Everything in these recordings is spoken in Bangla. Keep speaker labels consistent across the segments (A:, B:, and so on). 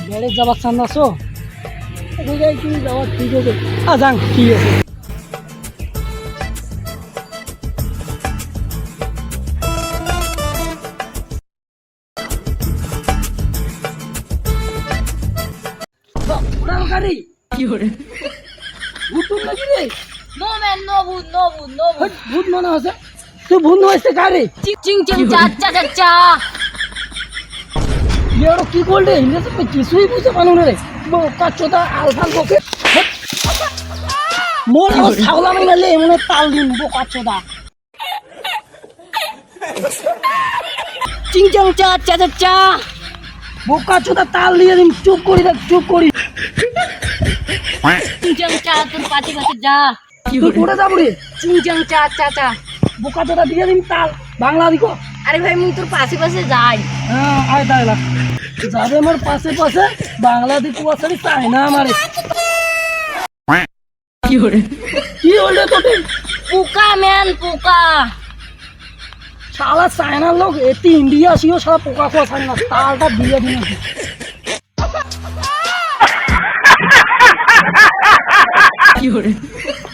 A: বেড়ে যাবার চান আছো বুঝাই কি যাওয়ার ঠিক আছে যান ঠিক আছে গাড়ি
B: কি করে
A: ভূত নাকি রে
B: নো ম্যান নো ভূত নো ভূত নো ভূত
A: ভূত মনে হচ্ছে তুই ভূত হয়েছে গাড়ি
B: চিং চিং চিং চা চা চা চা
A: এর কি করলে ইংরেজি তো কিছুই বুঝতে পারলো না রে কাচ্চোটা আলফাল বকে মোর ছাগলা মাইলে এমন তাল দিন কাচ্চোটা
B: চিং চিং চা চা চা চা
A: বোকা চোদা তাল দিয়ে দিন চুপ করি দেখ চুপ করি
B: চিং চিং চা তোর পাশে পাশে যা
A: তুই পড়ে যাবো রে
B: চিং চিং চা চা চা
A: বোকা চোদা দিয়ে দিন তাল বাংলা দিকো
B: আরে ভাই মুই তোর পাশে পাশে যাই
A: হ্যাঁ আয় তাইলা যাবে মোর পাশে পাশে বাংলা দিকো আসলে চাই না আমারে
B: কি করে
A: কি হলো তোকে
B: পোকা ম্যান পোকা
A: শালা চায়নার লোক এটি ইন্ডিয়া আসিও শালা পোকা খোয়া চায় না তালটা দিয়ে দিন
B: কি করে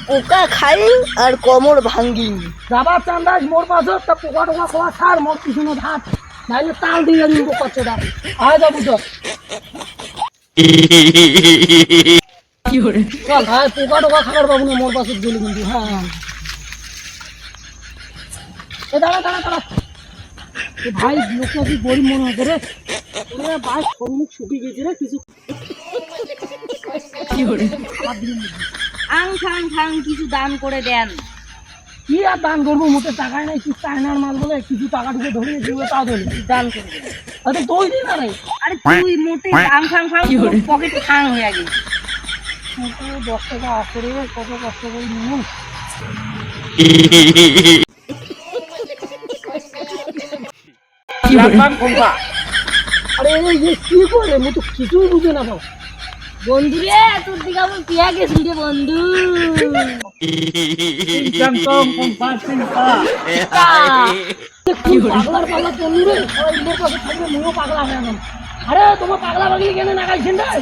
B: পোকা খাই আর কোমর ভাঙ্গি
A: যাবার চান্দাস মোর পাশে তা পোকা টোকা খোয়া ছাড় মোর পিছনে ভাত নাইলে তাল দিয়ে দিন বোকা চোদা আয় যাবো তো
B: কি করে
A: চল ভাই পোকা টোকা খাবার পাবো না মোর পাশে গেলে কিন্তু হ্যাঁ এ দাঁড়া দাঁড়া দাঁড়া ভাই লোকটা কি গরিব মনে হচ্ছে রে ভাই সম্মুখ শুকিয়ে গেছে রে কিছু
B: কি করে
A: খাবার দিন
B: আং খাং খাং কিছু দান করে দেন
A: কি আর দান করবো মোটে টাকায় নাই কি চায়নার মাল বলে কিছু টাকা ঢুকে ধরে দিবে তা ধরে
B: দান করে দেন
A: আরে তুই দিন না রে
B: আরে তুই মোটে আং খাং খাং পকেট খাং হয়ে গেছে
A: 10 টাকা আসে রে কত কষ্ট করে নিউ আরে কি করে মু তো কিছুই বুঝে না পাও
B: বন্ধু রে তোর দিকে আমি পিয়া গেছি রে বন্ধু
A: পাগলার পাগলা তনু রে সবাই মোর কাছে থাকবে মুও পাগলা হয়ে গেল আরে তোমার পাগলা পাগলি কেন নাগাইছেন রে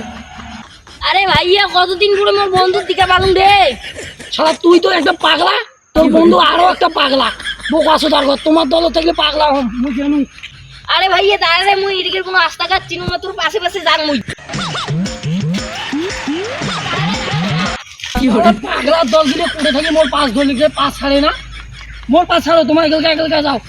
B: আরে ভাইয়া কতদিন পরে মোর বন্ধুর দিকে পালুন রে
A: শালা তুই তো একটা পাগলা তোর বন্ধু আরো একটা পাগলা বোকা সুদার ঘর তোমার দল থাকলে পাগলা হম মুই জানি
B: আরে ভাইয়া দাঁড়ালে মুই এদিকের কোনো রাস্তা কাট চিনো না তোর পাশে পাশে যান মুই
A: পাগলার দল দিলে পড়ে থাকি মোর পাঁচ ধরলি পাঁচ ছাড়ে না মোর পাঁচ ছাড়ো তোমার এগুলকা যাও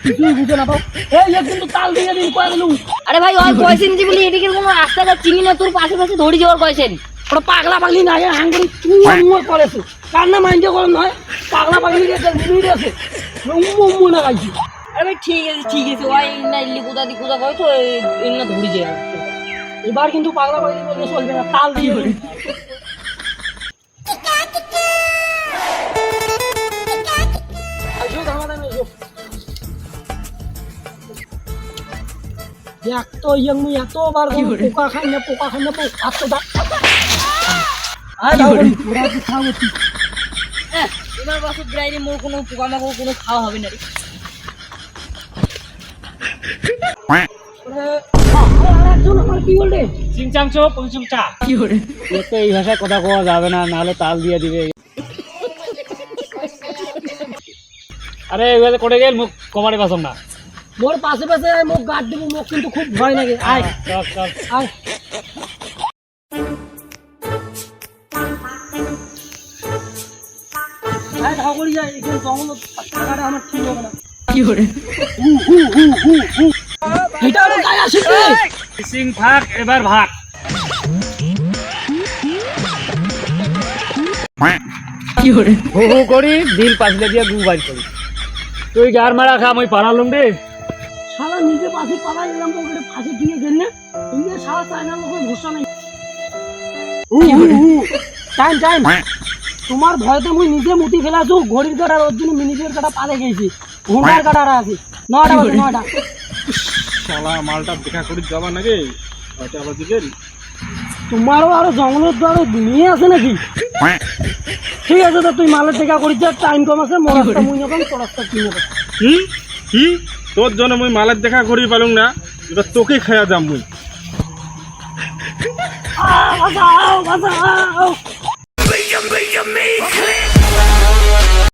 A: কিছুই বুঝে না পাও এই কিন্তু তাল দিয়ে দিন কয়ে দিলু
B: আরে ভাই ওই কয়ছেন যে বলি এদিকের কোনো রাস্তা কাট চিনি না তোর পাশে পাশে ধরে যাওয়ার কয়ছেন
A: ওটা পাগলা পাগলি না হাঙ্গরি তুই করেছে কার না মাইন্ডে করো নয় পাগলা পাগলি আছে উম্মু না গাইছি
B: আরে ভাই ঠিক আছে ওই না ইল্লি কোথা দি কোথা কয় তো এই না ধরে যায়
A: এবার কিন্তু পাগলা পাগলি বললে চলবে না তাল দিয়ে দিন এত মুই এতবার পোকা খাই না পোকা
B: এবার বছর ড্রাইভে মোর কোনো পোকামাকড় কোনো খাওয়া হবে না রে
A: কি বললে
C: চিংচাংচো পংচুংচা
B: কি করে
C: এতে এই ভাষায় কথা কোয়া যাবে না নাহলে তাল দিয়ে দিবে আরে এইভাবে করে গেল মুখ কমারে বাসম না
A: মোর পাশে পাশে মুখ গাছ দিব মুখ কিন্তু খুব ভয় লাগে আয়
C: চল চল
A: আয় আয় ধাগড়ি যায় এখানে জঙ্গল টাকাটা আমার ঠিক হবে না
B: কি করে
A: এটা আরো গায়ে আসে রে
C: সিং ভাগ এবার ভাগ
B: কি করে
C: হু হু করি দিল পাছলে দিয়ে গু বাইর করি তুই গার মারা খা মই পালালুম রে
A: শালা নিজে পাশে পালা গেলাম তো ওখানে ফাঁসে দিয়ে গেল না ইংরেজ শালা চায়না লোকের ভরসা নাই টাইম তোমার ভয়তে মুই নিজে মুতি ফেলাছো ঘড়ির কাটার ওর জন্য মিনিটের কাটা পালে গেছি ঘুমার কাটার আছে 9টা বাজে 9টা
C: শালা মালটা দেখা করি যাবা নাকি ওটা বাজে গেল
A: তোমারও আরো জঙ্গলের দ্বারে নিয়ে আছে নাকি ঠিক আছে তো তুই মালের দেখা করিস টাইম কম আছে মরাস্তা মুই যখন তোরাস্তা কিনে
D: কি কি তোর জন্য মুই মালের দেখা করি পালুম না এটা তোকে খায়া যাম মুই
A: বাঁচাও বাঁচাও